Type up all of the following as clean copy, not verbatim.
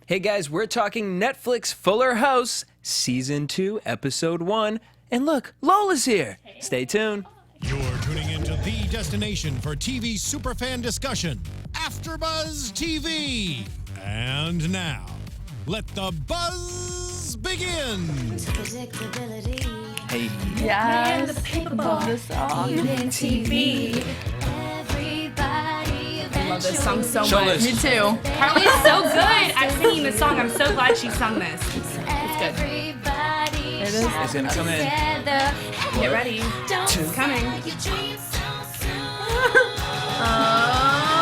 Hey guys, we're talking Netflix Fuller House, Season 2, Episode 1. And look, Lola's here. Stay tuned. You're tuning into the destination for TV superfan discussion, AFTERBUZZ TV. And now, let the buzz begin. Hey. Yes, love this song. TV. I love this song so much. Me too. Carly's so good at singing this song. I'm so glad she sung this. It's good. It is. It's gonna come in. Get ready. It's coming.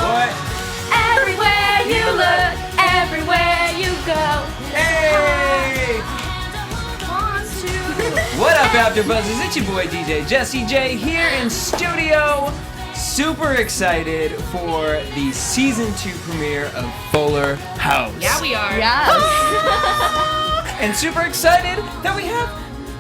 What? Everywhere you look, everywhere you go. Hey! What up, AfterBuzzers? It's your boy DJ Jesse J here in studio. Super excited for the Season 2 premiere of Fuller House. Yeah, we are. Yes. And super excited that we have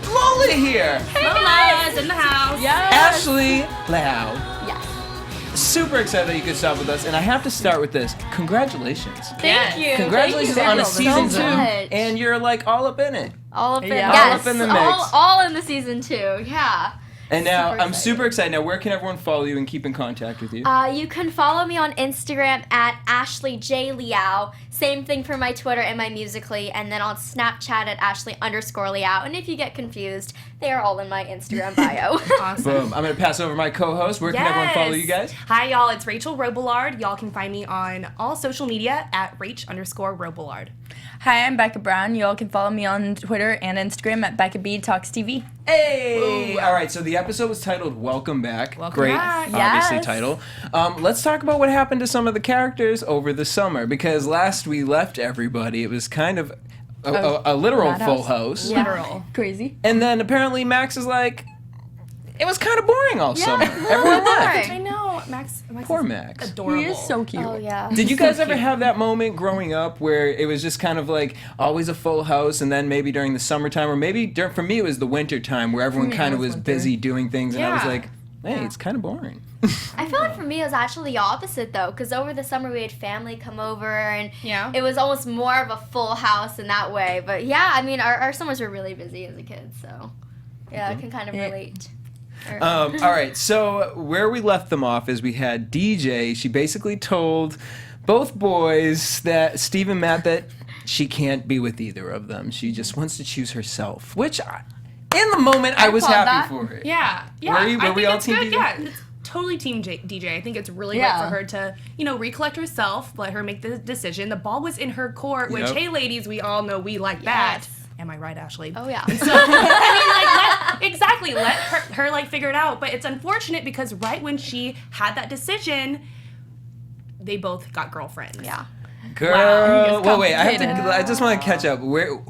Lola here. Lola's in the house. Yes. Ashley Liao. Yes. Super excited that you could stop with us. And I have to start with this. Congratulations. Yes. you. Congratulations Thank on you a so season 2. much. And you're like all up in it. All up in, Yeah. yes, All up in the mix. all in the season 2, yeah. And now Super I'm excited. super excited. Now, where can everyone follow you and keep in contact with you? You can follow me on Instagram at Ashley J Liao. Same thing for my Twitter and my Musical.ly, and then on Snapchat at Ashley_Liao. And if you get confused, they are all in my Instagram bio. Awesome. Boom. I'm going to pass over my co-host. Where can everyone follow you guys? Hi, y'all. It's Rachel Robillard. Y'all can find me on all social media at Rach_Robillard. Hi, I'm Becca Brown. You all can follow me on Twitter and Instagram at Becca B Talks TV. Hey! All right, so the episode was titled Welcome Back. Welcome Great, back. obviously, Yes. title. Let's talk about what happened to some of the characters over the summer, because last we left everybody, it was kind of a literal full house. Literal. Crazy. And then apparently Max is like, it was kind of boring all summer. Everyone left. I know. Max Poor is Max. adorable. He is so cute. Oh, yeah. Did you guys ever have that moment growing up where it was just kind of like always a full house, and then maybe during the summertime, or maybe for me it was the winter time where everyone me, kind it of was was winter. busy doing things, and I was Yeah. like, hey, it's kind of boring. I feel like for me it was actually the opposite though, because over the summer we had family come over and Yeah. it was almost more of a full house in that way. But yeah, I mean our summers were really busy as a kid, so yeah, I can kind of Yeah. relate. All right, so where we left them off is we had DJ. She basically told both boys, that Steve and Matt, that she can't be with either of them. She just wants to choose herself, which in the moment I was applaud happy that. for it. Yeah. Were you- I were we think all it's team good. DJ? Yeah. It's totally team DJ. I think it's really Yeah. great for her to, recollect herself, let her make the decision. The ball was in her court, which, Yep. hey, ladies, we all know we like that. Yes. Am I right, Ashley? Oh yeah. Let her like figure it out. But it's unfortunate because right when she had that decision, they both got girlfriends. Yeah. Girl, Wow. well, wait, I Complicated. just want to catch up.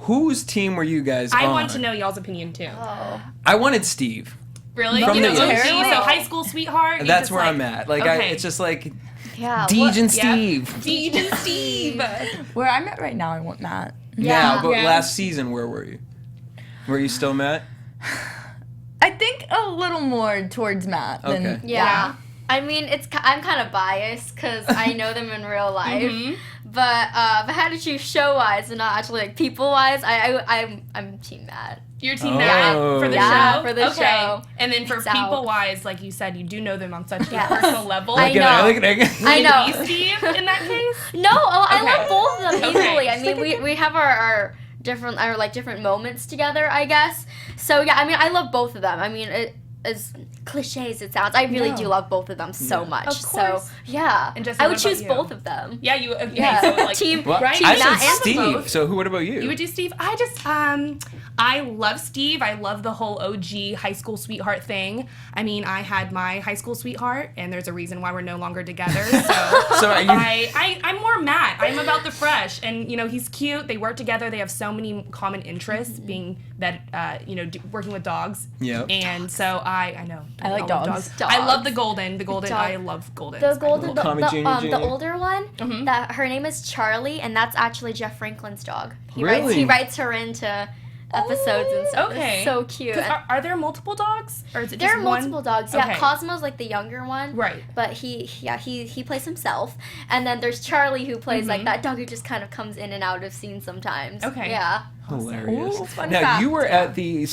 Whose team were you guys on? I want to know y'all's opinion too. Oh. I wanted Steve. Really? From the OG, East. so high school sweetheart. you That's just where like- I'm at. Like, okay. it's just like Yeah. Deej and Yeah. Steve. Deej and Steve. Where I'm at right now, I want Matt. Now, but Yeah. last season, where were you? Were you still Matt? I think a little more towards Matt than Okay. Yeah. I mean, I'm kind of biased because I know them in real life. Mhm. But if I had to choose show-wise and not actually like people-wise, I'm Team Matt. Your team Oh. Matt for the Yeah, show? for the okay. show. And then for It's out. people-wise, like you said, you do know them on such a Yes. personal level. I know. Look at that. I know. Would it be Steve in that case? No, I Okay. love both of them Okay. equally. I mean, we have our different moments together, I guess. So yeah, I mean, I love both of them. I mean, as cliche as it sounds, I really do love both of them so much. Of So course. yeah, And Jesse, I what would choose about you? both of them. Yeah, you. Okay, Yeah, so like team. Well, Right, I Matt said and Steve. both. So what about you? You would do Steve? I just, I love Steve. I love the whole OG high school sweetheart thing. I mean, I had my high school sweetheart, and there's a reason why we're no longer together. So, So are you- I'm more Matt. I'm about the fresh, and he's cute. They work together. They have so many common interests, being that working with dogs. Yep. And so I know. I like love dogs. I love the golden. The golden. Dog. I love golden. The golden, the, Tommy the, Jr., the Jr.? older one. Mhm. That her name is Charlie, and that's actually Jeff Franklin's dog. He Really? writes her into episodes and stuff. Okay. It's so cute. 'Cause Are there multiple dogs, or is it There just are one? multiple dogs. Yeah, Okay. Cosmo's like the younger one. Right. But he plays himself. And then there's Charlie who plays like that dog who just kind of comes in and out of scenes sometimes. Okay. Yeah. Hilarious. Ooh, fun Now fact. you were at the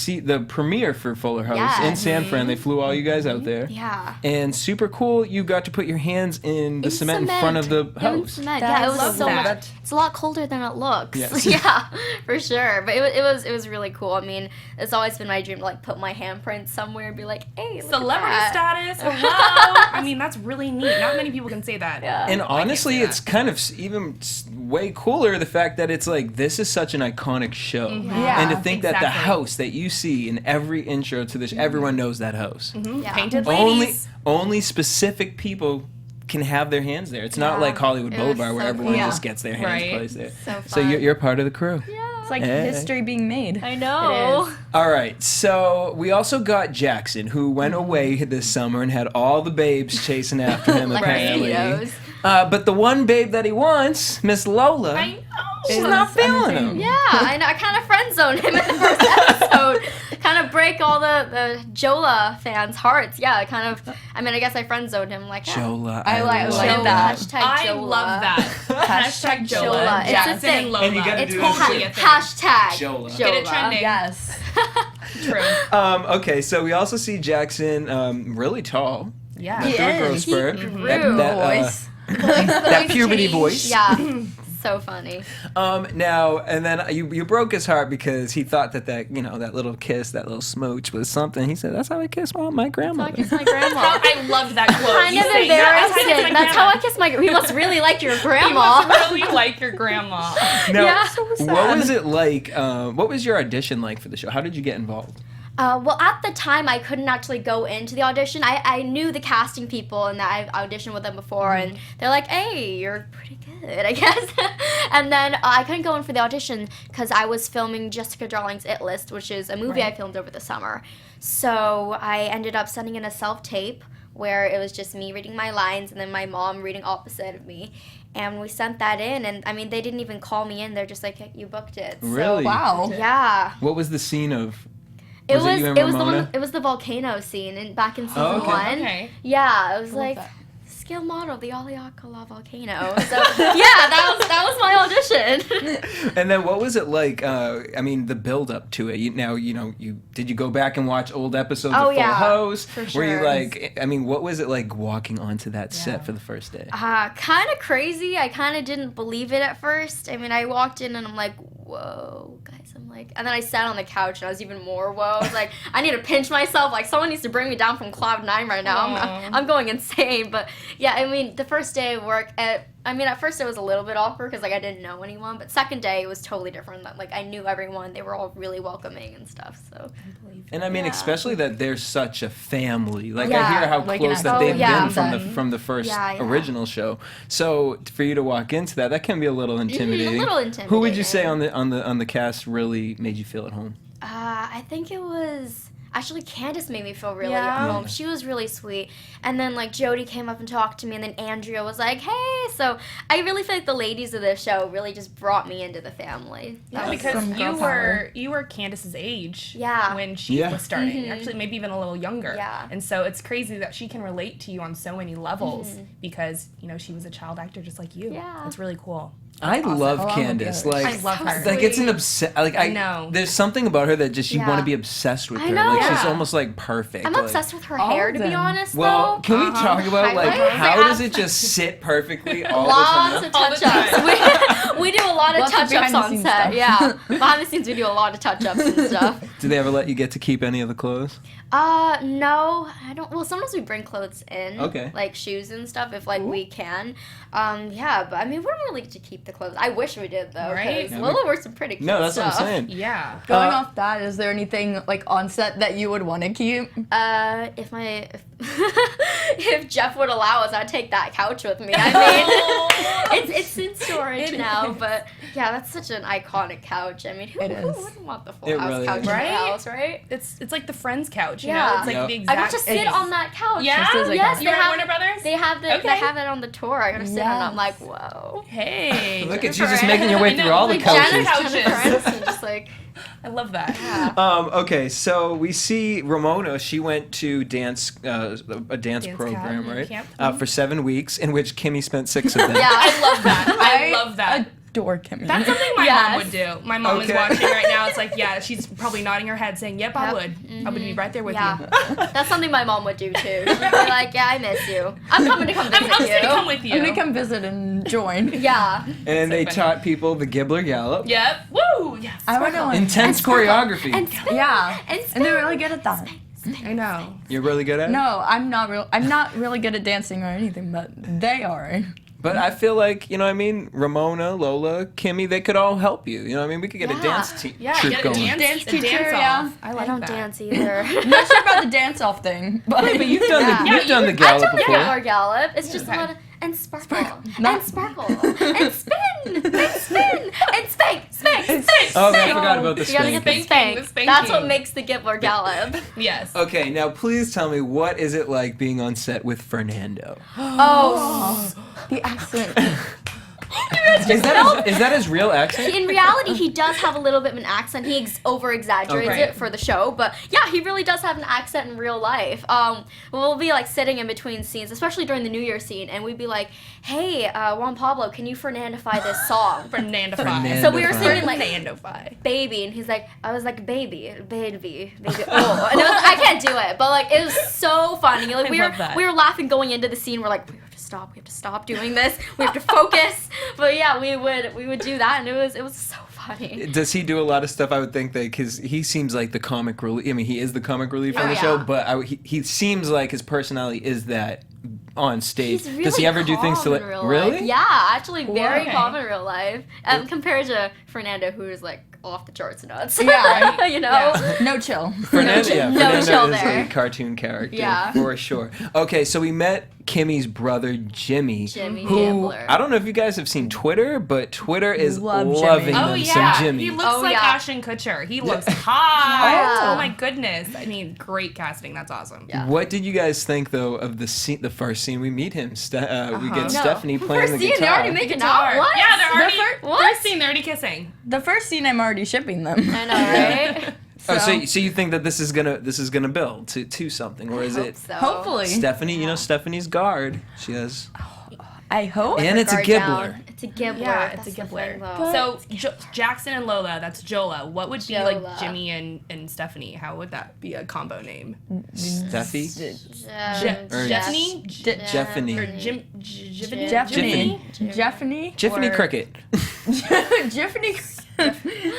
premiere for Fuller House in Yes. San Fran. They flew all you guys out there. Yeah. And super cool. You got to put your hands in the cement in front of the house. Yeah, That it is was so so much. much. It's a lot colder than it looks. Yes. Yeah, for sure. But it was really cool. I mean, it's always been my dream to like put my handprint somewhere and be like, hey, look Celebrity at that. status. Hello. I mean, that's really neat. Not many people can say that. Yeah. And honestly, say it's kind of even way cooler the fact that it's like this is such an iconic show, Yeah, and to think that the exactly. house that you see in every intro to this, everyone knows that house. Yeah. Painted Only ladies. only specific people can have their hands there. It's not Yeah. like Hollywood It was Boulevard where so everyone cool. just gets their hands Right. placed there. So So fun. you're part of the crew. It's like Hey. history being made. I know. All right, so we also got Jackson, who went away this summer and had all the babes chasing after him, Like apparently. mosquitoes. But the one babe that he wants, Miss Lola, I know. she's It not was feeling him. entertaining. Yeah, I know. I kind of friend zoned him in the first episode. Kind of break all the Jola fans' hearts. Yeah, I mean, I guess I friend zoned him. Like, yeah. Jola, I like love that. Hashtag I Jola. love that. Hashtag Jola. Jola. It's a Jackson thing. and Lola. And you gotta It's do that totally shit. a thing. Hashtag Jola. Jola. Get it trending. Yes. True. Okay, so we also see Jackson really tall. Yeah. Through a growth He spurt. grew. Voice. That puberty voice. Yeah, so funny. Now, and then you broke his heart because he thought that little kiss, that little smooch was something. He said, that's how I kiss my grandmother. That's how I kiss my grandma. I loved that quote. Kind You of say, "Yeah, embarrassing. That's how I kiss my. He must really like your You grandma. must really like your grandma. Now, Yeah. what was it like? What was your audition like for the show? How did you get involved? Well, at the time, I couldn't actually go into the audition. I knew the casting people, and I auditioned with them before, and they're like, hey, you're pretty good, I guess. And then I couldn't go in for the audition because I was filming Jessica Darling's It List, which is a movie I filmed over the summer. So I ended up sending in a self-tape where it was just me reading my lines and then my mom reading opposite of me. And we sent that in, and I mean, they didn't even call me in. They're just like, hey, you booked it. So, Really? Wow. yeah. What was the scene of? It Was it you and it was the Ramona? one. It was the volcano scene back in season Oh, okay. 1. Okay. Yeah, it was like that. scale model, the Haleakala volcano. So yeah, that was my audition. And then what was it like? I mean, the build up to it. Did you go back and watch old episodes Oh, of Full yeah, House? for Were you sure. like? I mean, what was it like walking onto that set for the first day? Kind of crazy. I kind of didn't believe it at first. I mean, I walked in and I'm like, whoa, guys. I'm like, and then I sat on the couch and I was even more whoa. I was like, I need to pinch myself. Like, someone needs to bring me down from cloud 9 right now. I'm going insane. But yeah, I mean, the first day of work, at first it was a little bit awkward because like I didn't know anyone. But second day it was totally different. Like I knew everyone. They were all really welcoming and stuff. So. And I mean, Yeah. especially that they're such a family. Like I Yeah, hear how like an close that actual they've yeah. been from the first Yeah. original show. So for you to walk into that can be a little intimidating. little Who would you say intimidating. on the cast really made you feel at home? I think it was actually Candace made me feel really Yeah. at home. She was really sweet. And then like Jody came up and talked to me, and then Andrea was like, "Hey." So I really feel like the ladies of the show really just brought me into the family. Yeah, Yes. because From you girl power. were Candace's age Yeah. when she Yeah. was starting. Actually, maybe even a little younger. Yeah. And so it's crazy that she can relate to you on so many levels because she was a child actor just like you. Yeah. It's really cool. I love Along with Candace. the others. Like I love her. Like it's an Sweet. obsess. Like I know. There's something about her that just you Yeah. want to be obsessed with I her. know. Like she's Yeah. almost like perfect. I'm like, obsessed with her all hair, of to be them. honest. Well, though. can we talk about like Highlights? how They does have- it just sit perfectly all Lots the of time? All the touch-ups. we do a lot of Lots of touch-ups on behind-the-scenes set. stuff. Yeah, behind the scenes we do a lot of touch-ups and stuff. Do they ever let you get to keep any of the clothes? No, I don't. Well, sometimes we bring clothes in. Okay. Like shoes and stuff if like we can. Yeah, but I mean we don't really get to keep the clothes. I wish we did though. Right? 'Cause Lola wears some pretty cute No, that's stuff. what I'm saying. Yeah. Going off that, is there anything like on set that you would want to keep? If Jeff would allow us, I'd take that couch with me. I mean, it's in storage now, but yeah, that's such an iconic couch. I mean, who It is. wouldn't want the Full It House really couch is. in Right? their house, right? It's like the Friends couch, you Yeah. know? It's like Yep. the I exact got to sit It's on that couch. Yeah? This is a Yes, couch. You were at Warner Brothers? They have Okay. it on the tour. I gotta sit on it. I'm like, whoa. Hey. Look at you just making your way I know, through all the like couches. Jennifer Aniston, just like, I love that. Okay, so we see Ramona. She went to a dance program, camp, right? camp. For 7 weeks, in which Kimmy spent 6 of them. yeah. I love that. I love that. Adore Kimmy. That's something my Yes. mom would do. My mom is Okay. watching right now. It's like, yeah, she's probably nodding her head saying, yep, I Yep. would. I would be right there with Yeah, you. that's something my mom would do too. She'd be like, "Yeah, I miss you. I'm coming to come visit I'm just you." going to come with you. I'm gonna come visit and join. Yeah, And they funny. taught people the Gibbler Gallop. Yep. Woo! Yes. I want to Intense choreography. and spin, Yeah, and spin. and they're really good at that. I know. You're really good at it? No, I'm not really good at dancing or anything, but they are. But I feel like, you know what I mean? Ramona, Lola, Kimmy, they could all help you. You know what I mean? We could get a Yeah. dance Yeah, troupe get a going. dance teacher, dance yeah. off. I like I don't that. dance either. I'm not sure about the dance off thing, but, But you've done Yeah. the you've done the I've gallop done the before. Gibbler Gallop. It's just Okay. a lot of and sparkle, Not- and sparkle, and spin, and spin, and spank, spank, spank. Oh, I spank. forgot about the You gotta get the spank. spank. The spanking. That's what makes the Gibbler Gallop. Yes. Okay, now please tell me, what is it like being on set with Fernando? Oh, the accent. Is that his real accent? in reality, he does have a little bit of an accent. He over exaggerates Okay. it for the show, but yeah, he really does have an accent in real life. We'll be like sitting in between scenes, especially during the New Year scene, and we'd be like, "Hey, Juan Pablo, can you Fernandify this song?" Fernando Fernando. So we were Fine. singing like Fernando Fi. baby, and he's like, I was like, baby, oh, and I can't do it, but like it was so funny. Like I we love that. were laughing going into the scene. We're like, we have to stop doing this. We have to focus. But yeah, we would do that, and it was so funny. Does he do a lot of stuff? I would think that because he seems like the comic relief. I mean, he is the comic relief on Oh, the yeah. show, but he seems like his personality is that on stage. He's really Does he ever do things to calm like in real really? life. Yeah, actually very Okay. calm in real life, compared to Fernando, who is like off the charts nuts. Yeah, you know. Yeah. No chill. Fernando, yeah, No Fernando chill is there. a cartoon character Yeah. for sure. Okay, so we met Kimmy's brother Jimmy, Jimmy who Gibbler. I don't know if you guys have seen Twitter, but Twitter is Love Jimmy. loving Oh them yeah, some Jimmy. he looks Oh, like yeah. Ashton Kutcher. He looks hot. Yeah. Oh my goodness. I mean, great casting. That's awesome. Yeah. What did you guys think though of the scene? The first scene we meet him. We get No. Stephanie playing First the scene, guitar. they're already making Guitar. out. What? Yeah, they're already. What? First scene, they're already kissing. The first scene, I'm already shipping them. I know, right? Oh, so you think that this is gonna build to something, or is Hope it so. Hopefully. Stephanie? You know Stephanie's guard. She has, I hope. and it's a Guard Gibbler. down. It's a Gibbler. Yeah, it's That's a the Gibbler. thing, though. So Jackson and Lola, that's Jola. What would be like Jola. Jimmy and Stephanie? How would that be a combo name? Steffi, or Jeffany? Jeffany, Or Jiffany. Jeffany. Jeffany. Tiffany Or- Cricket, Jeffany.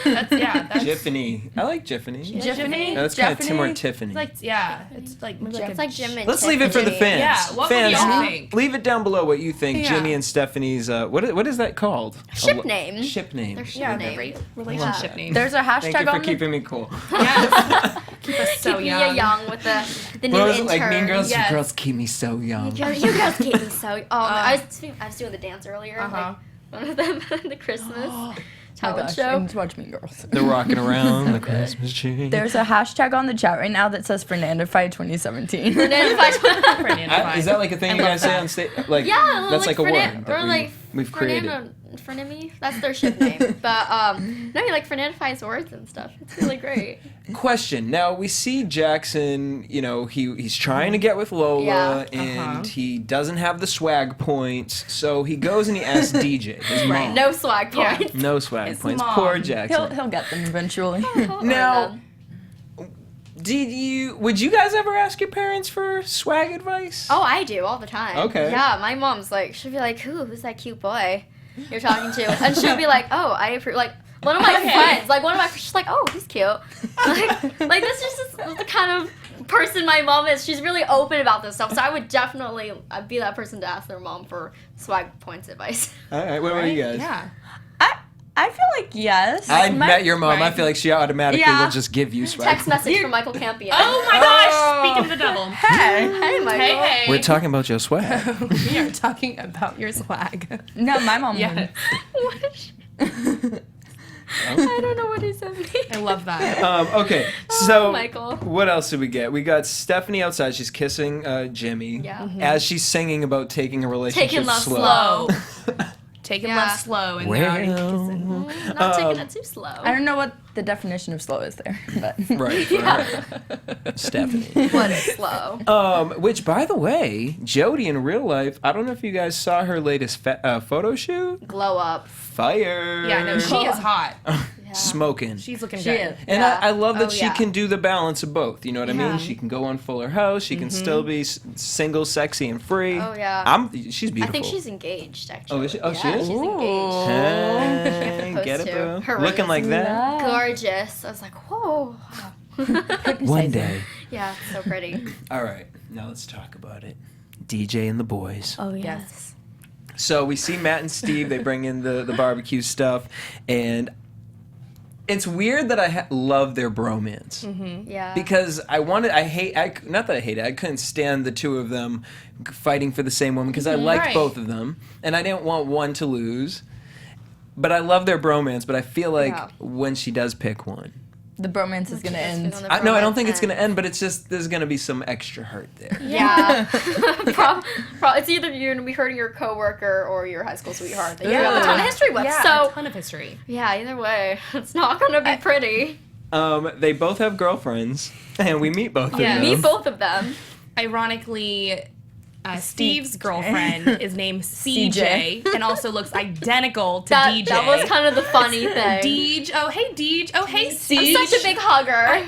That's Tiffany. I like Tiffany. Jeffany. That's kind of more Tiffany. it's like it's like maybe like It's a like Jim and Let's leave it for the Tiffany. fans. Yeah, what would fans, y'all think? leave it down below what you think. Yeah. Jimmy and Stephanie's what is that called? Ship name. Ship name. Their ship yeah, name. great relationship name. There's a Thank you hashtag for on the keeping me cool. Yes. Keep us so Keeping young. you young with the new What was it intern. like Mean Girls? Yes. You girls keep me so young. You girls keep me so. Oh, I was doing the dance earlier. Uh-huh. Like one of them, the Christmas Oh my talent gosh, I show. need to watch Mean Girls. They're rocking around the Christmas tree. There's a hashtag on the chat right now that says Fernandify 2017. Fernando Is that like a thing you love guys say that. on stage? Like Yeah, that's like a Fernan- word that or like we've created. Frenemy. That's their ship name. But no, he like Fernandifies words and stuff. It's really great. Question. Now we see Jackson. You know he's trying to get with Lola, Yeah. and he doesn't have the swag points. So he goes and he asks DJ, his mom. No swag Yeah. points. No swag His points. mom. Poor Jackson. He'll get them eventually. Now, would you guys ever ask your parents for swag advice? Oh, I do all the time. Okay. Yeah, my mom's like, she'll be like, who's that cute boy you're talking to? And she'll be like, oh, I approve. Like, one of my friends, like, one of my friends, she's like, oh, he's cute. Like this is just the kind of person my mom is. She's really open about this stuff. So I would definitely be that person to ask their mom for swag points advice. All right. What about you guys? Yeah. I feel like yes. I met your mom. I Right. feel like she automatically Yeah. will just give you swag. Text message from Michael Campion. Oh my gosh! Speaking of the devil. Hey. Hey, Michael. Hey. We're talking about your swag. We are talking about your swag. No, my mom Yes. would. I don't know what he sent me. I love that. Okay, so Michael. what else did we get? We got Stephanie outside. She's kissing Jimmy Yeah. as she's singing about taking a relationship Taking love slow. Taking Yeah. love slow and they're already kissing. Not taking it too slow. I don't know what the definition of slow is there, but Right, right. Stephanie. What is slow? Which, by the way, Jodie in real life, I don't know if you guys saw her latest photo shoot. Glow up. Fire. Yeah, no, she is hot. Yeah. Smoking. She's looking she good. is. And Yeah. I love that Oh, she yeah. can do the balance of both. You know what I Yeah. mean? She can go on Fuller House. She can still be single, sexy, and free. Oh, yeah. She's beautiful. I think she's engaged, actually. Oh, is she? Oh, she Yeah, is? She's engaged. Hey, Supposed get it, to. bro. Her Looking ring like is that. Gorgeous. I was like, whoa. One day. Yeah, so pretty. All right, now let's talk about it. DJ and the boys. oh Yes. So we see Matt and Steve. They bring in the barbecue stuff, and it's weird that I love their bromance. Yeah. Because not that I hate it, I couldn't stand the two of them fighting for the same woman because I liked Right. both of them and I didn't want one to lose. But I love their bromance, but I feel like Yeah. when she does pick one, the bromance is gonna end. no, I don't think it's going to end, but it's just, there's going to be some extra hurt there. Yeah. It's either you're going to be hurting your coworker or your high school sweetheart that you have a ton of history with. Yeah, So, a ton of history. yeah, either way, it's not going to be pretty. They both have girlfriends, and we meet both Yeah. of them. Meet both of them. Ironically, Steve's girlfriend is named CJ and also looks identical to DJ. That was kind of the funny thing. Deej. Oh, hey, Deej. Oh, hey, I'm Siege. such a big hugger.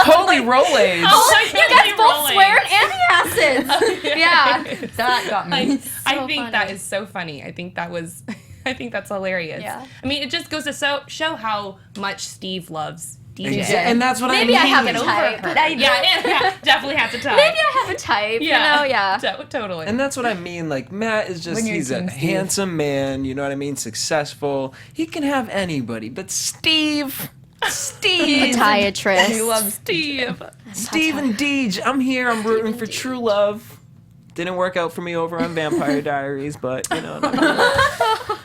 Holy Rolades! Oh, You guys both swear and acids. Yeah. That got me. I So think funny. that is so funny. I think that's hilarious. Yeah. I mean, it just goes to show how much Steve loves DJ. And that's what Maybe I I mean. have a Get over type. her. Yeah, definitely has a type. Maybe I have a type. Yeah. You know, yeah. Totally. And that's what I mean. Like, Matt is just, When you're he's a Team Steve. handsome man, you know what I mean? Successful. He can have anybody. But Steve, Podiatrist. He loves Steve. Steve and Deej, I'm here. I'm rooting for true love. Didn't work out for me over on Vampire Diaries, but, you know. Maybe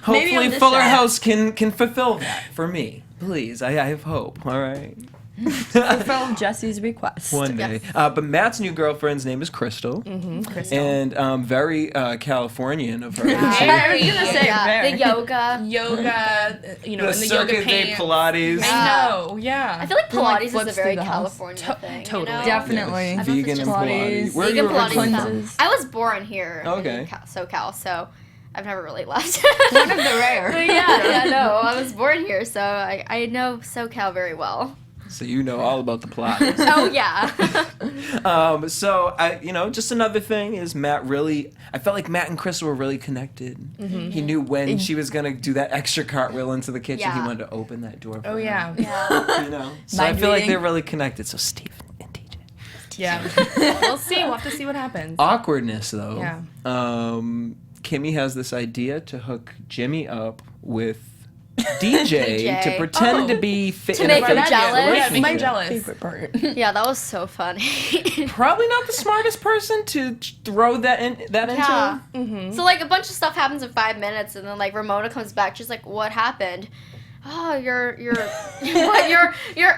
Hopefully I'm just Fuller shy. House can fulfill that for me. Please, I have hope, all right? fulfilled Jesse's request. One day. But Matt's new girlfriend's name is Crystal. Crystal. And very Californian of her. I was gonna say Yeah. very. The yoga. Yoga, you know, The in the yoga Circuit Day pants. Pilates. I know, yeah. I feel like Then, like, Pilates is flips a very through the house. California thing. totally. You know? Definitely. Yes. I don't know if Vegan it's and just Pilates. Where are Vegan you Pilates originally stuff. from? from? I was born here Okay. in SoCal, so I've never really left. One of the rare. But yeah, no, I was born here, so I know SoCal very well. So you know all about the Pilates. Oh yeah. So just another thing is Matt really. I felt like Matt and Crystal were really connected. He knew when she was gonna do that extra cartwheel into the kitchen. He Yeah. wanted to open that door. For Oh her, yeah. Yeah. you know. So I Mind feel like reading. they're really connected. So Steve and DJ. Yeah. We'll see. We'll have to see what happens. Awkwardness though. Yeah. Kimmy has this idea to hook Jimmy up with DJ, DJ. to pretend Oh. to be fit To in a make him fit jealous? Yeah, make him My jealous. favorite part. Yeah, that was so funny. Probably not the smartest person to throw that into. Yeah. So like a bunch of stuff happens in 5 minutes, and then like Ramona comes back. She's like, "What happened?" Oh, your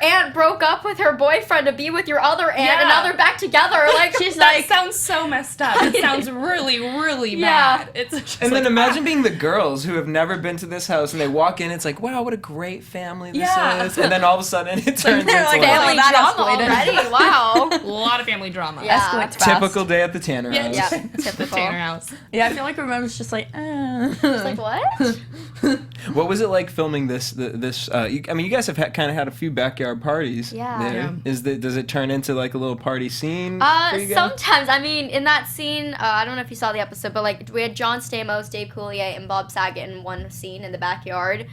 aunt broke up with her boyfriend to be with your other aunt, and now Yeah. they're back together. Like she's That like, sounds so messed up. It sounds really, really Yeah. bad. It's just And then like, imagine being the girls who have never been to this house and they walk in, it's like, wow, what a great family this Yeah. is. And then all of a sudden it turns into they're like, like family that drama escalated. already. Wow. a lot of family drama. Yeah. Escalates fast. typical day at the Tanner Yeah, house. Yeah, The typical. Tanner house. Yeah, I feel like Ramona's just like, It's like what? What was it like filming this? You guys have kind of had a few backyard parties. Yeah. There. Yeah. Does it turn into like a little party scene for you guys? Sometimes. I mean, in that scene, I don't know if you saw the episode, but like we had John Stamos, Dave Coulier, and Bob Saget in one scene in the backyard.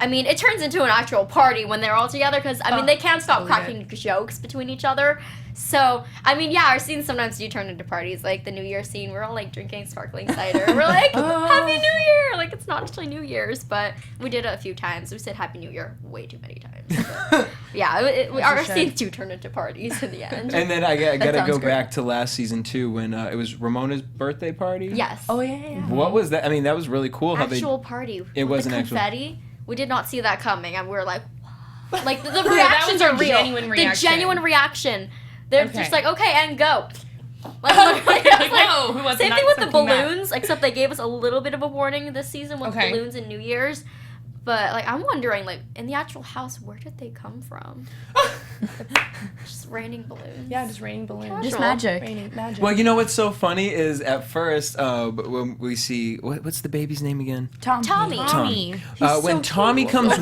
I mean, it turns into an actual party when they're all together because, I mean, they can't stop believe cracking jokes between each other. So, I mean, yeah, our scenes sometimes do turn into parties. Like the New Year scene, we're all like drinking sparkling cider. We're like, Happy New Year! Like, it's not actually New Year's, but we did it a few times. We said Happy New Year way too many times. But, yeah, our should. scenes do turn into parties in the end. And then I gotta sounds go great. back to last season too when it was Ramona's birthday party. Yes. oh yeah. What was that? I mean, that was really cool how Actual party. It with was the an actual- confetti. we did not see that coming, and we were like, what? Like the that reactions was your are real. genuine reaction. The genuine reaction. They're Okay. just like, okay, and go. Like, Like, whoa, who was same not thing with the expecting that? balloons, except they gave us a little bit of a warning this season with Okay. balloons and New Year's. But like, I'm wondering, like, in the actual house, where did they come from? Just raining balloons. Yeah, just raining balloons. Just Casual. magic. Raining magic. Well, you know what's so funny is at first when we see what's the baby's name again? Tommy. Tommy. When Tommy comes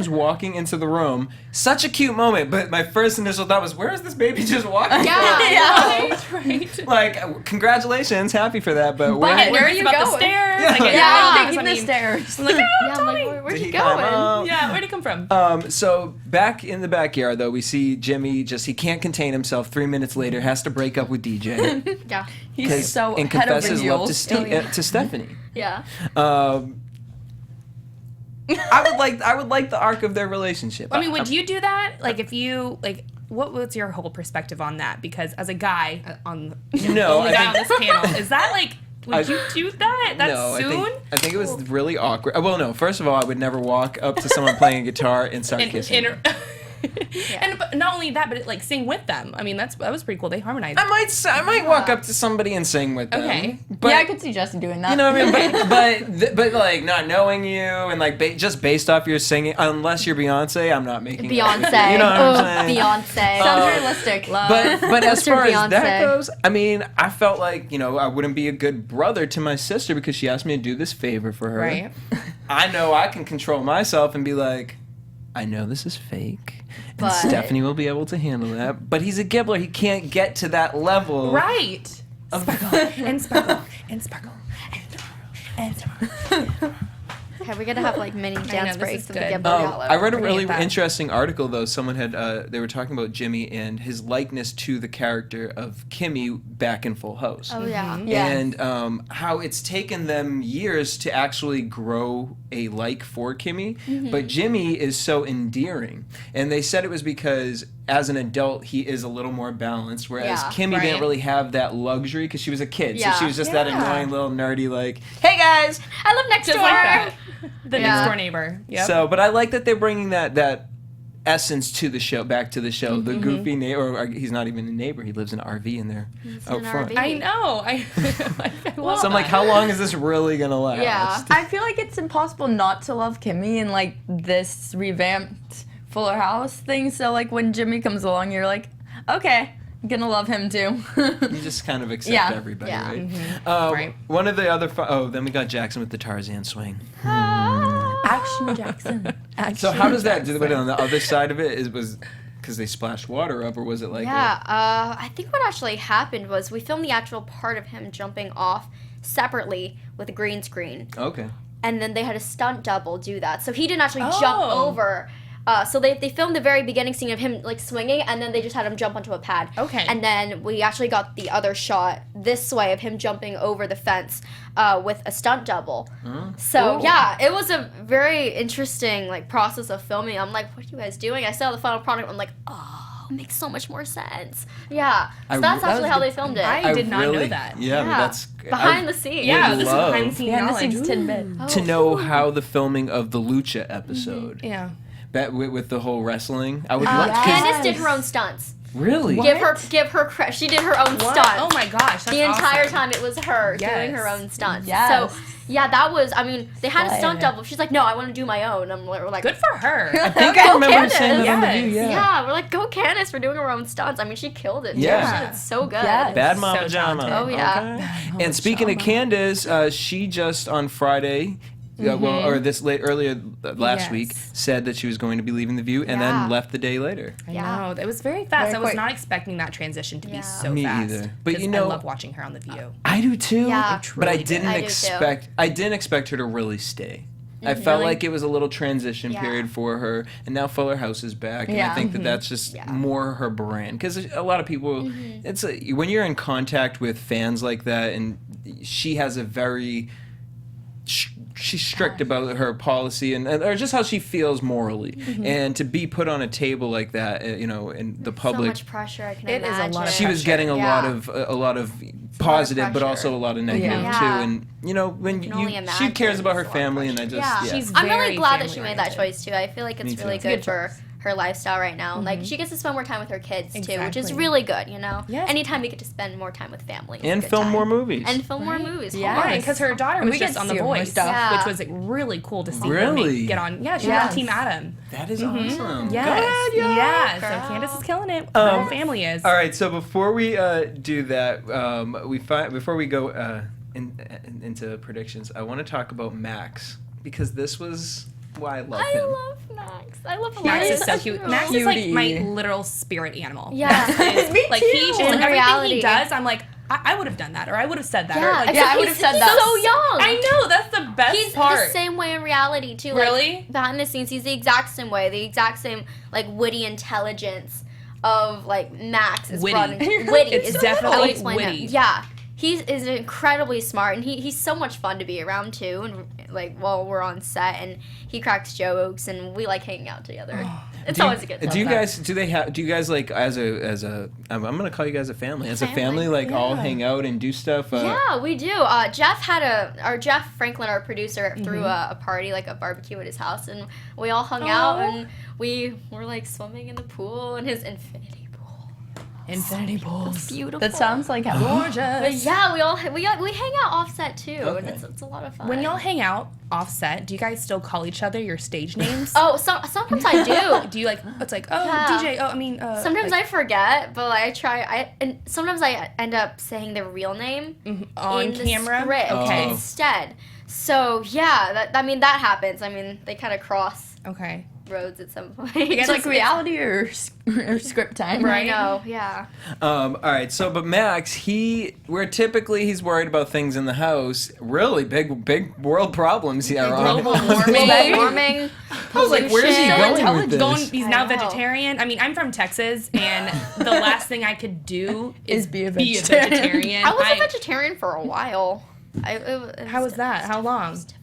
walking into the room, such a cute moment. But my first initial thought was, where is this baby just walking? Yeah. Right. Like, congratulations, happy for that. But But Where are are you about the going? stairs? Yeah. Like, Yeah. Taking the stairs. I'm like, oh, Yeah, I'm like, where'd Did he he climb going? up? yeah, where'd he come from? So back in the backyard, though, we see Jimmy he can't contain himself. 3 minutes later, has to break up with DJ. Yeah. He's so and head confess over his love heels. to Stephanie. Yeah. I would like the arc of their relationship. I mean, would you do that? Like, if you, like, what's your whole perspective on that? Because as a guy on the only guy on this panel, is that, like, would you do that soon? I think it was really awkward. Well, no. First of all, I would never walk up to someone playing a guitar and start kissing. them. And but not only that, but it, like, sing with them. I mean, that was pretty cool. They harmonized. I might walk up to somebody and sing with them. Okay. But, Yeah, I could see Jesse doing that. You know what I mean? But like not knowing you and like just based off your singing, unless you're Beyonce, I'm not making it with you. Beyonce. You know what I'm saying? Beyonce. Sounds realistic. But as Mr. far as that Beyonce. goes, I mean, I felt like, I wouldn't be a good brother to my sister because she asked me to do this favor for her. Right. I know I can control myself and be like, I know this is fake. And But- Stephanie will be able to handle that. But he's a gibbler. He can't get to that level. Right. Sparkle and sparkle and sparkle and sparkle. Okay, we're gonna have like mini dance this breaks is of the good. Gibber Gallo. I read a Bring really it back. interesting article though. Someone had they were talking about Jimmy and his likeness to the character of Kimmy back in Full House. Oh yeah. Yeah. And how it's taken them years to actually grow a like for Kimmy, but Jimmy is so endearing. And they said it was because as an adult he is a little more balanced, whereas Yeah. Kimmy Right. didn't really have that luxury because she was a kid, Yeah. so she was just that Yeah. annoying little nerdy like, hey guys. I live next Just door. like that. The Yeah. next door neighbor. Yep. So, but I like that they're bringing that essence to the show, back to the show. The goofy neighbor, or he's not even a neighbor. He lives in an RV in there out in an front. RV. I know. I love So I'm like, that. how long is this really gonna last? Yeah. I feel like it's impossible not to love Kimmy in like this revamped Fuller House thing. So like when Jimmy comes along, you're like, okay, I'm gonna love him too. You just kind of accept Yeah. everybody, Yeah. right? Right. One of the other. Then we got Jackson with the Tarzan swing. Action Jackson. So how does that? But on the other side of it was because they splashed water up, or was it like? Yeah, I think what actually happened was we filmed the actual part of him jumping off separately with a green screen, Okay. and then they had a stunt double do that. So he didn't actually jump Oh. over. So they filmed the very beginning scene of him like swinging, and then they just had him jump onto a pad. Okay. And then we actually got the other shot this way of him jumping over the fence with a stunt double. So yeah, it was a very interesting like process of filming. I'm like, what are you guys doing? I saw the final product. I'm like, oh, it makes so much more sense. Yeah. So that's actually how they filmed it. I did not know that. Yeah, Yeah. that's Behind the scenes. Yeah, this is love behind the scenes Behind the knowledge. scenes tidbit. Oh, to know how the filming of the Lucha episode, Yeah. with the whole wrestling. I would love. 'cause- Candace did her own stunts. Really? Give her credit. She did her own What? stunts. Oh my gosh. That's The entire awesome. time it was her doing Yes. her own stunts. Yes. So yeah, that was. I mean, they had a Slay. stunt double. She's like, no, I want to do my own. And we're like, Good for her. I think I remember Candace. saying that on the Yes. view. yeah. We're like, go Candace for doing her own stunts. I mean, she killed it. Yeah. She did so good. Yes. Bad So Mama Jama. talented. Oh, yeah. Okay. And speaking of Candace, she just on Friday, or earlier last Yes. week, said that she was going to be leaving The View, and Yeah. then left the day later. I Yeah. know. It was very fast. Very I was quick. not expecting that transition to Yeah. be so Me fast. either. But 'Cause you know- I love watching her on The View. I do too. Yeah. But I truly didn't I do too. expect her to really stay. I felt like it was a little transition Yeah. period for her, and now Fuller House is back, and I Yeah. think that that's just Yeah. more her brand. Because a lot of people, when you're in contact with fans like that, and she has a very, she's strict about her policy or just how she feels morally, and to be put on a table like that, in the So public. much pressure. I can It is a imagine. lot of She was pressure. getting a Yeah. lot of positive, but pressure. also a lot of negative Yeah. too. And you know, when can only she imagine cares about her it's a lot of family, and I just Yeah. She's I'm really very glad that she made that family-oriented. choice too. I feel like Me it's too. really It's a good for her lifestyle right now. Like she gets to spend more time with her kids too, which is Exactly. really good, you know. Yes. Anytime you get to spend more time with family is a and good film time. more movies. And film more movies. Yeah. hard. Right, because her daughter And was we get just to on see The more Voice, stuff. Yeah. which was like, really cool to see Really? her get on. Yeah, she Yes. was Team Adam. That is awesome. Yes. Good, Yeah. girl. So Candace is killing it. Her whole family is. All right, so before we do that, before we go into predictions, I want to talk about Max because this was why I love I him. love Max. I love him. Max He's is so cute. Max is like my literal spirit animal. Yeah. Max is, Me like too. he just, In everything reality. he does, I'm like, I would have done that, or I would have said that. Yeah, or like, Yeah, I would've said that. He's so young. I know, that's the best He's part. the same way in reality too. Like, Really? behind the scenes, he's the exact same way. The exact same like witty intelligence of like Max is Witty. brought into witty. It's is definitely how I explain witty. It. Yeah. He is incredibly smart, and he's so much fun to be around too. And like while we're on set, and he cracks jokes, and we like hanging out together. It's always a good time. Do you guys like as a I'm gonna call you guys a family. As a family, like all hang out and do stuff. Yeah, we do. Jeff Franklin, our producer, threw a party, like a barbecue at his house, and we all hung out, and we were like swimming in the pool in his infinity pool. Infinity pools. It's beautiful. That sounds like heaven. But Gorgeous. yeah, we hang out offset too, and Okay. it's a lot of fun. When y'all hang out offset, do you guys still call each other your stage names? Oh, sometimes I do. Do you like, it's like, oh, Yeah. DJ, oh, I mean, Sometimes like, I forget, but like, I try. And sometimes I end up saying the real name on in the camera? script Oh. instead. So yeah, that happens. I mean, they kind of cross Okay. roads at some point. It's like reality or script time. I know, yeah. All right, so but Max, he's worried about things in the house. Really big world problems here. Global on. warming. Global warming. I was like, where's he pollution. going with this? He's I now know. vegetarian. I mean, I'm from Texas, and the last thing I could do is Be a be a vegetarian. vegetarian. I was a vegetarian for a while. How was that? How long? difficult.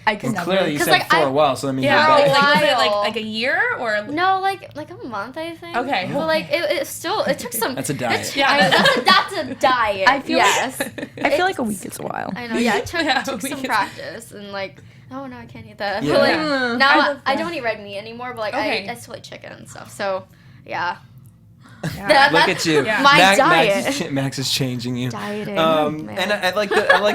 I could Well, never. clearly you 'Cause, said like, for I- a while, so that means Yeah, you're For a back. like was it while. like a year or? No, like a month, I think. Okay. But like it took some. That's a diet. Yeah, that's a diet. I feel yes. I feel like a week is a while. I know. Yeah, it took, Yeah, took we some can- practice and like. Oh no, I can't eat that. Yeah. But like Yeah. now I I, love I that. don't eat red meat anymore. But like Okay. I still eat chicken and stuff. So yeah. Yeah. Look at you. Yeah. My diet. Max is changing you. Dieting. And man. I like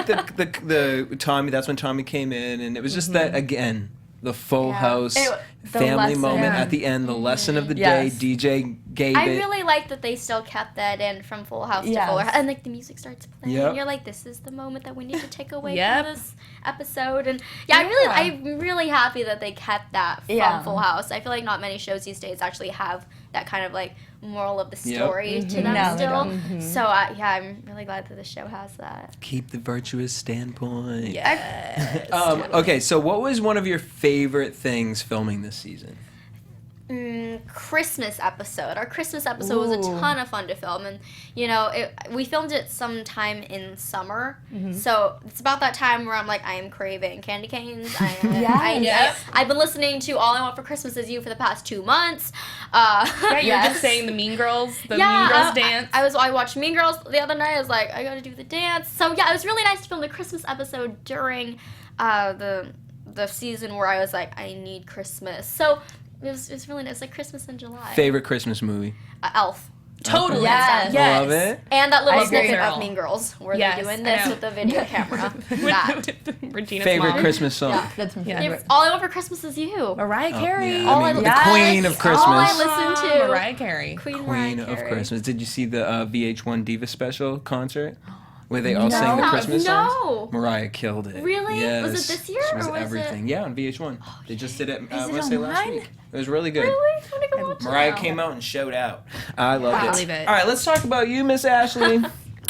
the Tommy. That's when Tommy came in, and it was just that again, the Full Yeah. House The family lesson. moment Yeah. at the end, the lesson of the Yes. day. DJ gave I it. really like that they still kept that in from Full House to Yes. Fuller House. And like the music starts playing Yep. and you're like, this is the moment that we need to take away Yep. from this episode. And yeah, I'm really happy that they kept that from Yeah. Full House. I feel like not many shows these days actually have that kind of like moral of the Yep. story to them No, they still. don't. So yeah, I'm really glad that the show has that. Keep the virtuous standpoint. Yes. Okay, so what was one of your favorite things filming this season? Christmas episode. Our Christmas episode was a Ooh. ton of fun to film, and you know, we filmed it sometime in summer. Mm-hmm. So it's about that time where I'm like, I am craving candy canes. Yes. I've been listening to All I Want for Christmas Is You for the past 2 months. Yeah, you're Yes. just saying the Mean Girls, Mean Girls I, dance. I watched Mean Girls the other night. I was like, I gotta do the dance. So yeah, it was really nice to film the Christmas episode during the season where I was like, I need Christmas. So it was really nice, like Christmas in July. Favorite Christmas movie? Elf. Totally. Yes. Yes. Love it. And that little I agree. snippet of Girl. Mean Girls where Yes, they're doing I this know. with the video camera. that. Regina's Favorite mom. Christmas song? Yeah, that's my Yeah. favorite. All I Want for Christmas Is You. Mariah Carey. Yeah, All I mean, I- the Queen Yes. of Christmas. All I listen to. Mariah Carey. Queen Queen of Carey. Christmas. Did you see the VH1 Diva special concert where they all sang the No. Christmas No. songs? Mariah killed it. Really? Yes. Was it this year, She was or was everything. Yeah, on VH1. They just did it. I it want to say last online? week. It was really good. Really? I wanna go watch Mariah it now. came out and showed out. I loved it. believe it. All right, let's talk about you, Miss Ashley.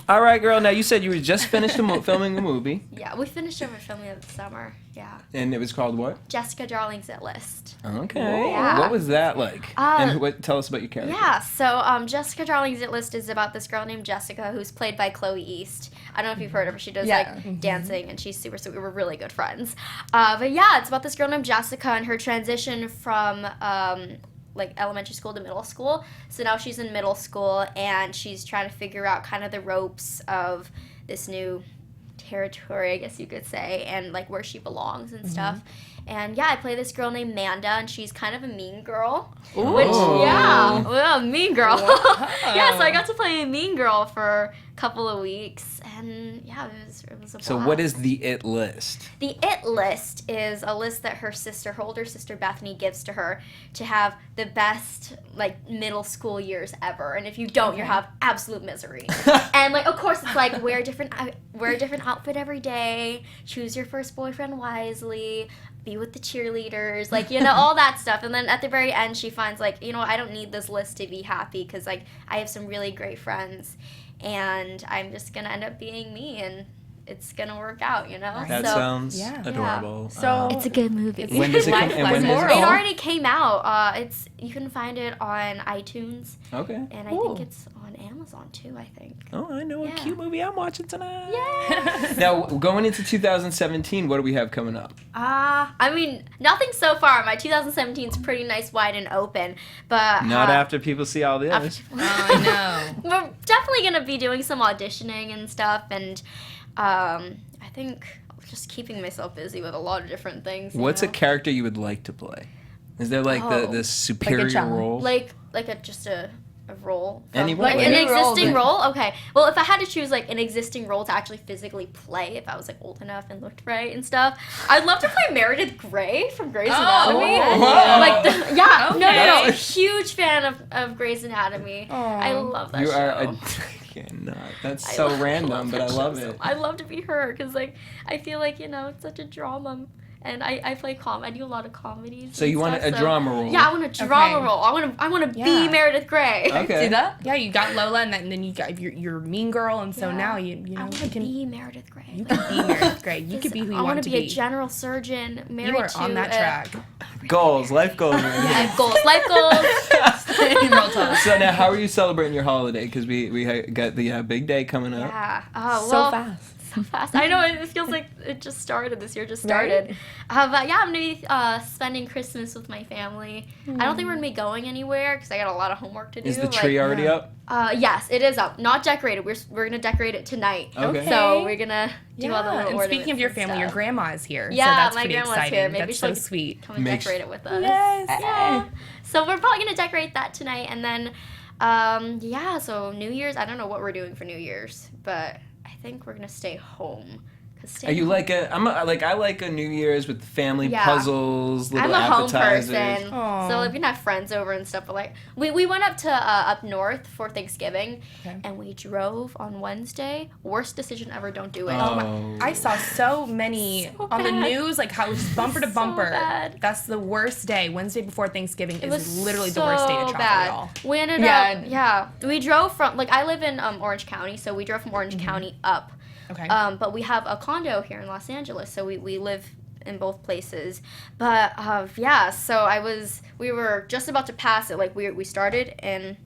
All right, girl. Now you said you were just finished filming a movie, Yeah, we finished over filming it this summer. Yeah. and it was called what? Jessica Darling's Hit List. Okay. Yeah. What was that like? And tell us about your character. Yeah, so Jessica Darling's Hit List is about this girl named Jessica who's played by Chloe East. I don't know if you've heard of her. She does Yeah. like dancing, and she's super sweet. We were really good friends. But yeah, it's about this girl named Jessica and her transition from like elementary school to middle school. So now she's in middle school, and she's trying to figure out kind of the ropes of this new territory, I guess you could say, and like where she belongs and stuff. And yeah, I play this girl named Manda, and she's kind of a mean girl. Ooh. Which, yeah, well, mean girl. Yeah, so I got to play a mean girl for a couple of weeks, and yeah, it was a blast. So what is the it list? The it list is a list that her older sister Bethany gives to her to have the best like middle school years ever, and if you don't, you have absolute misery. And like, of course, it's like wear a different outfit every day, choose your first boyfriend wisely, be with the cheerleaders, like, you know, all that stuff. And then at the very end, she finds like, you know, I don't need this list to be happy, because like I have some really great friends, and I'm just gonna end up being me, and it's gonna work out, you know. That so, sounds adorable. So it's a good movie. When does it come? And when is It it? already came out. You can find it on iTunes, Okay. and I think it's on Amazon too, I think. Oh, I know a Yeah. cute movie I'm watching tonight. Yeah. Now, going into 2017, what do we have coming up? I mean, nothing so far. My 2017 is pretty nice, wide and open, but Not after people see all this. I know. we're definitely gonna be doing some auditioning and stuff, and I think just keeping myself busy with a lot of different things. you What's a know? character you would like to play? Is there like the superior challenge. role? like just a role? Any Like role, an yeah. existing role? Okay. Well, if I had to choose like an existing role to actually physically play, if I was like old enough and looked right and stuff, I'd love to play Meredith Grey from Grey's Anatomy. wow. Like, no, Okay. huge fan of Grey's Anatomy. I love that You show. are I cannot. That's I so love- random, but I that love show so it. I'd love to be her, because like I feel like, you know, it's such a drama, and I play I do a lot of comedies. So and you want stuff, a drama role? Yeah, I want a drama Okay. role. I want to Yeah. be Meredith Grey. Okay. see that? Yeah, you got Lola, and then you got your mean girl, and so Yeah. now you I know want you to can be Meredith Grey. you can be Meredith Grey. You could be who you I want want to be be. a general surgeon married You are to on that a- track. Goals, life goals. I have goals, life goals. Real talk. So now, how are you celebrating your holiday? Because we got the big day coming up. Yeah. Oh, So well, fast. so fast. I know, it feels like it just started. This year just started. But yeah, I'm going to be spending Christmas with my family. I don't think we're going to be going anywhere, because I got a lot of homework to do. Is the tree already up? Yes, it is up. Not decorated. We're going to decorate it tonight. Okay. So we're going to do all the little and ornaments speaking of your and family, your stuff. grandma is here. Yeah, so that's my pretty grandma's exciting. here. Maybe That's she'll so sweet. come and Makes- decorate it with us. Yes. Yeah. So we're probably going to decorate that tonight. And then, so New Year's, I don't know what we're doing for New Year's, but I think we're going to stay home. Are you like I like a New Year's with family Yeah. puzzles, little I'm a home appetizers. person, Aw. so like, we can have friends over and stuff. But like, we went up to up north for Thanksgiving, Okay. and we drove on Wednesday. Worst decision ever. Don't do it. Oh. I saw so many So on the bad. news, like how it's bumper to So bumper. bad. That's the worst day. Wednesday before Thanksgiving It was is literally the worst day to so travel bad. at all. We ended up, we drove from, like, I live in Orange County, so we drove from Orange County up. Okay. But we have a condo here in Los Angeles, so we live in both places. But so we were just about to pass it. Like we started in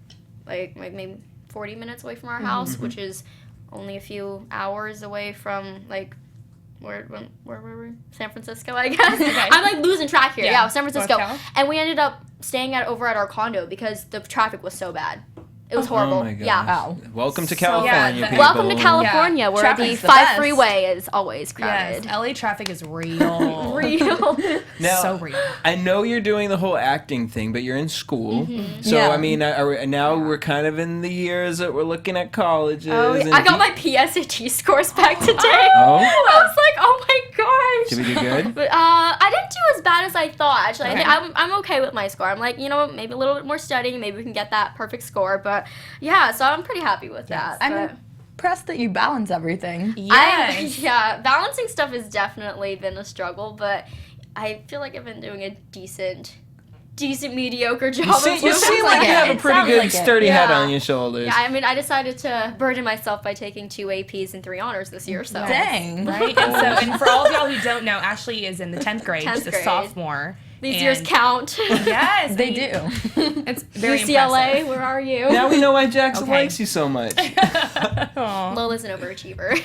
like maybe 40 minutes away from our house, which is only a few hours away from like where were we? San Francisco, I guess. Okay. I'm like losing track here. Yeah, San Francisco. North Cal? And we ended up staying over at our condo because the traffic was so bad. It was horrible. Oh my gosh. Yeah. Wow. Welcome to So- California, Yeah, people. Welcome to California, where Traffic's the the 5 best. freeway is always Yes, crowded. LA traffic is real. Real. Now, So real. I know you're doing the whole acting thing, but you're in school. So, Yeah. I mean, now we're kind of in the years that we're looking at colleges. Oh, and I got my PSAT scores back today. Oh? I was like, oh my gosh. Did we do good? But I didn't do as bad as I thought. Actually, Okay. I think I'm okay with my score. I'm like, you know, maybe a little bit more studying, maybe we can get that perfect score. But yeah, so I'm pretty happy with that. I'm but impressed that you balance everything. Yes. yeah, balancing stuff has definitely been a struggle, but I feel like I've been doing a decent mediocre job. You seem like like you it. have a It pretty sounds good, like it. sturdy head Yeah. on your shoulders. Yeah, I mean, I decided to burden myself by taking 2 APs and 3 honors this year, so. Dang. Right? And for all of y'all who don't know, Ashley is in the 10th grade. 10th She's a grade. sophomore. These And- years count. Yes. They do. It's very UCLA, impressive. where are you? Now we know why Jackson Okay. likes you so much. Aw. Lola's an overachiever.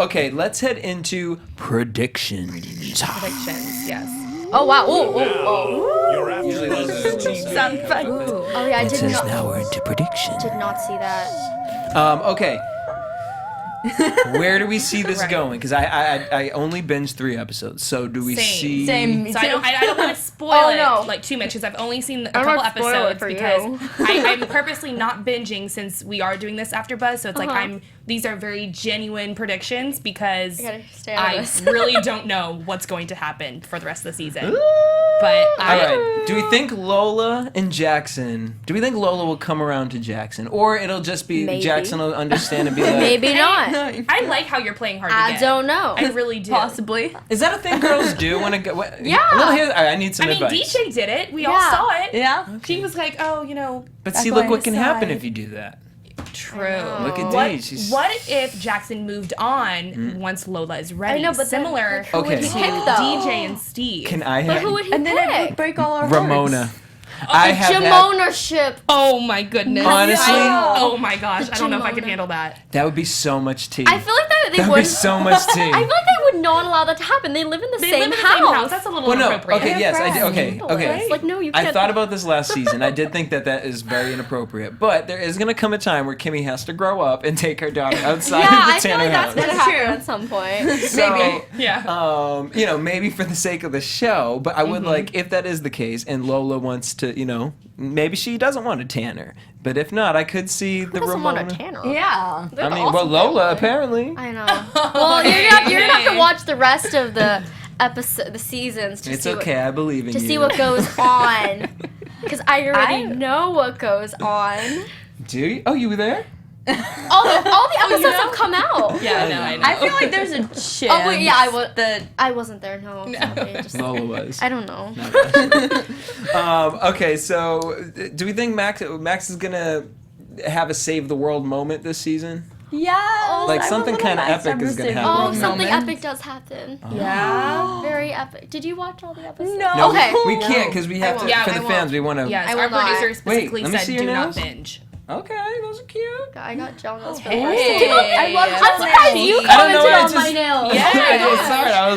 Okay, let's head into predictions. Predictions, yes. Oh, wow. Now, your Usually those are the Sound effect. Oh yeah, I It did says not. now we're into prediction. Did not see that. Okay. Where do we see this going? Because I only binged 3 episodes. So do we see? Same. Me So too. I don't want to spoil Oh, it no. like too much because I've only seen a I'm couple not spoil it episodes for because you. I'm purposely not binging since we are doing this AfterBuzz. So it's like these are very genuine predictions because I gotta stay out of I this. really don't know what's going to happen for the rest of the season. But All right. Do we think Lola and Jackson? Do we think Lola will come around to Jackson, or it'll just be Maybe. Jackson will understand and be like, Maybe not. I like how you're playing hard to I get. don't know. I really do. Possibly. Is that a thing girls do when it go? Yeah. A little here. I need some I mean, advice. DJ did it. We all Yeah. saw it. Yeah. She was like, oh, you know, But That's see, why look I what can happen decide. if you do that. true. Look at What, Dee. She's what if Jackson moved on once Lola is ready? I know, but then, similar like, who would Okay. he to pick, though? DJ and Steve. Can I But have who would he And then it would pick? break all our Ramona? hearts. I have had, Jamona ship. Oh my goodness. Honestly? Oh my gosh. I don't know if I could Jamona. handle that. that would be so much tea. I feel like they that would would. be so much tea. I feel like they would not allow that to happen. They live in the They same live in the house. same house. That's a little Well, no. inappropriate. Okay. Yes. I did. Okay. Ridiculous. Okay. Like, no, you I can't. thought about this last season. I did think that is very inappropriate. But there is going to come a time where Kimmy has to grow up and take her daughter outside Yeah, of the I feel Tanner like that's house. gonna happen at some point. So, Yeah. maybe for the sake of the show, but I would like, if that is the case and Lola wants to, maybe she doesn't want a Tanner. But if not, I could see Who the doesn't Ramona. want a Tanner? Yeah. They're I the mean, awesome well, Lola family. apparently. I know. Well, you're gonna have to watch the rest of the episode, the seasons, to It's see okay, I believe in to you. see what goes on. Because I already know what goes on. Do you? Oh, you were there? All the episodes have come out. Yeah, no, I know. I feel like there's a chance. Oh wait, yeah, that I wasn't there. No, sorry, just, Lola was. I don't know. Okay, so do we think Max is gonna have a save the world moment this season? yeah. Like, something kinda epic is gonna happen. Oh, something epic does happen. Yeah. Very epic. Did you watch all the episodes? No. No, Okay. we can't because we have to. Yeah, for I the won't. fans, we want to. Yes, I our will not. producer specifically let me said see your do not nails. binge. Okay, those are cute. I got gel nails for the Hey. first time. I love I'm gel surprised nails. you I don't know commented why I on my just- nails. Yeah, Oh my I just gosh. saw it. I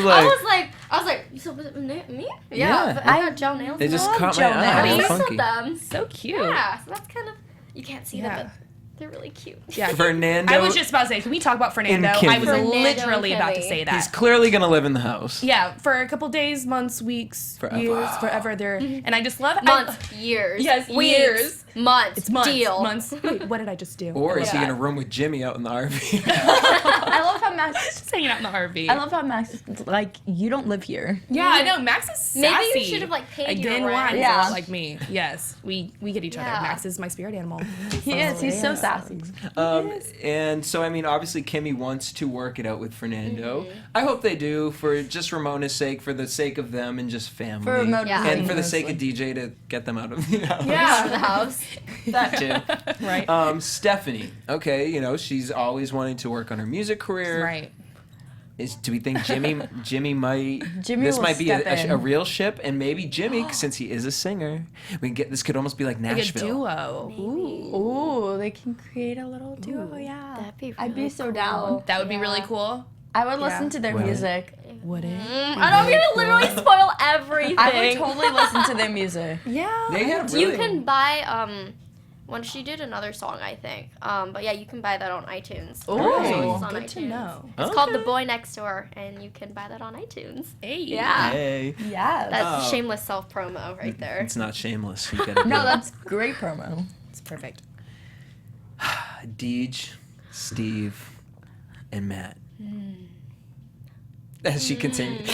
was like, so was it me? Yeah. Yeah, but I got gel nails. they just love caught my gel eye. nails. They're I funky. them. So cute. Yeah, so that's kind of, you can't see Yeah. them, but they're really cute. Yeah. Fernando. I was just about to say, can we talk about Fernando? And Kimmy. I was Fernando literally and about to Kimmy. say that. He's clearly gonna live in the house. Yeah, for a couple days, months, weeks, Forever. years, forever. There, and I just love Months, years. Yes, weeks, years. months. It's months. Deal. Months. Wait, what did I just do? Or is he Yeah. gonna room with Jimmy out in the RV? I love how Max. Just hanging out in the RV. I love how Max is like, you don't live here. Yeah, I know. Max is sassy. Maybe you should have, like, paid Again, your rent. why? Yeah. Like me. Yes, we get each other. Yeah. Max is my spirit animal. He is. He's so sassy. And so, I mean, obviously, Kimmy wants to work it out with Fernando. Mm-hmm. I hope they do for just Ramona's sake, for the sake of them and just family. For Ramona's Yeah. and sake, for the sake of mostly. DJ to get them out of the house. For Yeah. the house. That too. Right. Stephanie, okay, she's always wanting to work on her music career. Right. Do we think Jimmy might Jimmy this will might be step in. a real ship, and maybe Jimmy, since he is a singer, we can get this could almost be like Like a Nashville. duo. Ooh. Ooh, they can create a little duo. Yeah. That'd be I'd be really so cool. down. That would be really cool. I would listen to their Would it? music. Would it? I don't mean to literally spoil everything. I would totally listen to their music. Yeah. They have You really, can buy when she did another song, I think. But yeah, you can buy that on iTunes. Ooh. So it's on Good iTunes. to know. It's called The Boy Next Door, and you can buy that on iTunes. Hey. Yeah. Hey, Yes. That's Oh. shameless self promo right there. it's not shameless. You gotta No, do that's great promo. It's perfect. it. Deej, Steve, and Matt. As she continued.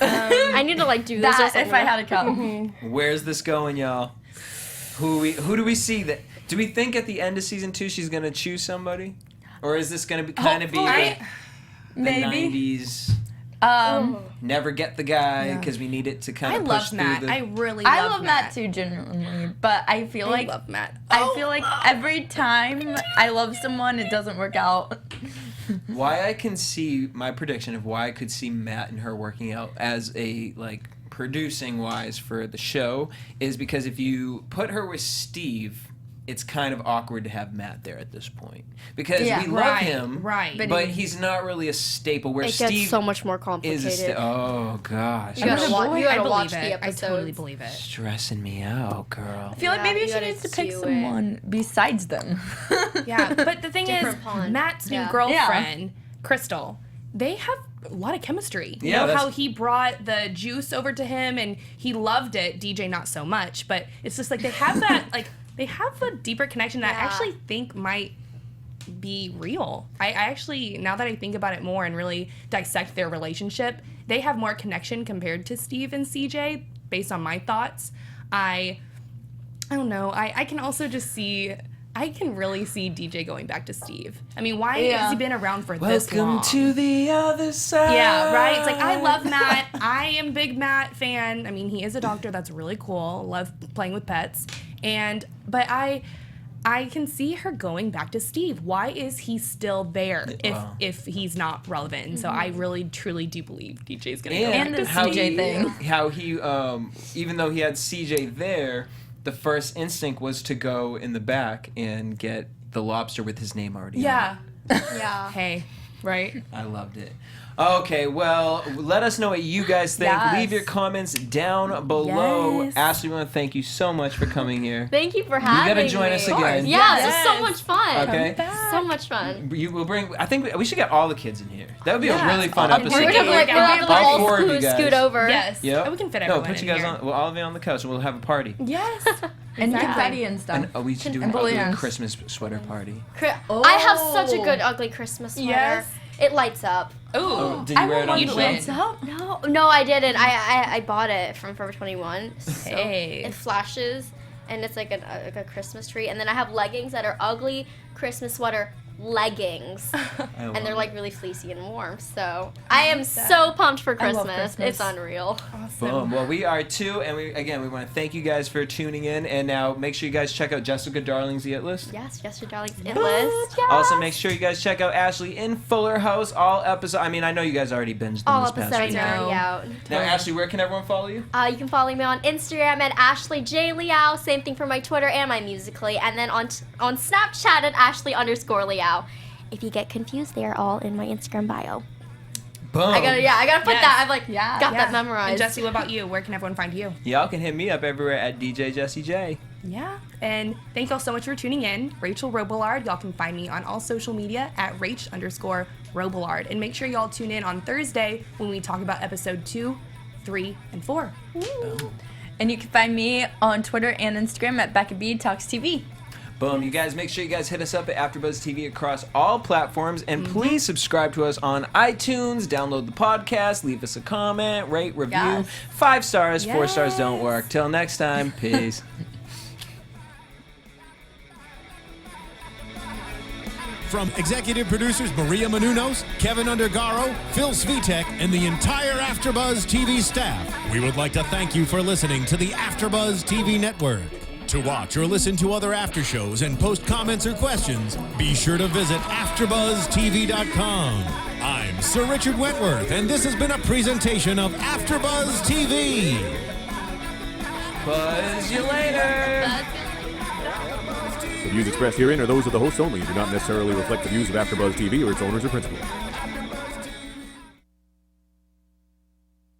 I need to like do this. That or if I something. had a cup. Where's this going, y'all? Who do we see that? Do we think at the end of season 2 she's gonna choose somebody, or is this gonna be kind of be the Maybe. 90s? Um, Never get the guy because we need it to kind I of push love through Matt. the. I really I love love Matt too, genuinely, but I feel I like love Matt. I feel like every time I love someone, it doesn't work out. Why I can see my prediction of why I could see Matt and her working out as a producing wise for the show is because if you put her with Steve it's kind of awkward to have Matt there at this point because Yeah. we love him, right. But he's not really a staple. Where It Steve gets so much more is complicated. oh gosh, You gotta watch I the episodes. totally believe it. stressing me out, girl. I feel like Yeah, maybe you she gotta needs to pick do it. someone besides them. Yeah, but the thing is, Different pond. Matt's new Yeah. girlfriend, Crystal, they have a lot of chemistry. You Yeah, know that's- how he brought the juice over to him and he loved it. DJ not so much, but it's just like they have that they have a deeper connection that I Yeah. actually think might be real. I actually, now that I think about it more and really dissect their relationship, they have more connection compared to Steve and CJ based on my thoughts. I don't know. I can also just see, I can really see DJ going back to Steve. I mean, why has he been around for this long? Welcome to the other side. Yeah, right? It's like, I love Matt. I am a big Matt fan. I mean, he is a doctor. That's really cool. Love playing with pets. But I can see her going back to Steve. Why is he still there if he's not relevant? And so I really, truly do believe DJ's going to go back And to the Steve. CJ thing. How he, even though he had CJ there, the first instinct was to go in the back and get the lobster with his name already Yeah. Yeah. Hey, right? on it. I loved it. Okay, well, let us know what you guys think. Yes. Leave your comments down below. Yes. Ashley, we want to thank you so much for coming here. Thank you for having me. gotta join us again. Yeah, Yes. this was so much fun. Okay. So much fun. You will bring. I think we should get all the kids in here. That would be a really fun All episode. We're gonna like, we'll have to All all four of you scoot guys. over. Yes. Yep. And we can fit No, everyone put you in guys here. on. We'll all be on the couch and we'll have a party. Yes. And Exactly. confetti and stuff. And we should do an And ugly balloons. Christmas sweater party. I have such a good ugly Christmas sweater. Yes. It lights up. Ooh. Did you wear it on you the did. show? No, I didn't. I bought it from Forever 21. So Hey. it flashes, and it's like a Christmas tree. And then I have leggings that are ugly Christmas sweater leggings, and they're like really fleecy and warm. So I am so pumped for I love Christmas. Christmas. It's unreal. Boom. Well, we are too, and we want to thank you guys for tuning in. And now make sure you guys check out Jessica Darling's It List. Yes, your darling's it list. Yes. Also, make sure you guys check out Ashley in Fuller House. All episodes. I mean, I know you guys already binged them All this past episodes week. are already out. Now, Ashley, where can everyone follow you? You can follow me on Instagram at Ashley J Liao. Same thing for my Twitter and my Musical.ly. And then on Snapchat at Ashley_Liao. If you get confused, they are all in my Instagram bio. Boom. I gotta put Yes. that. I've got Yeah. that memorized. And Jesse, what about you? Where can everyone find you? Y'all can hit me up everywhere at DJ Jesse J. Yeah. And thank y'all so much for tuning in. Rachel Robillard. Y'all can find me on all social media at Rach_Robillard. And make sure y'all tune in on Thursday when we talk about episode 2, 3, and 4. And you can find me on Twitter and Instagram at Becca B Talks TV. Boom. You guys, make sure you guys hit us up at AfterBuzz TV across all platforms. And please subscribe to us on iTunes. Download the podcast. Leave us a comment. Rate, review. Yes. 5 stars. 4 stars don't Yes. work. Till next time. Peace. From executive producers Maria Menounos, Kevin Undergaro, Phil Svitek, and the entire AfterBuzz TV staff, we would like to thank you for listening to the AfterBuzz TV network. To watch or listen to other after shows and post comments or questions, be sure to visit AfterBuzzTV.com. I'm Sir Richard Wentworth, and this has been a presentation of AfterBuzz TV. Buzz you later. The views expressed herein are those of the hosts only and do not necessarily reflect the views of AfterBuzz TV or its owners or principals.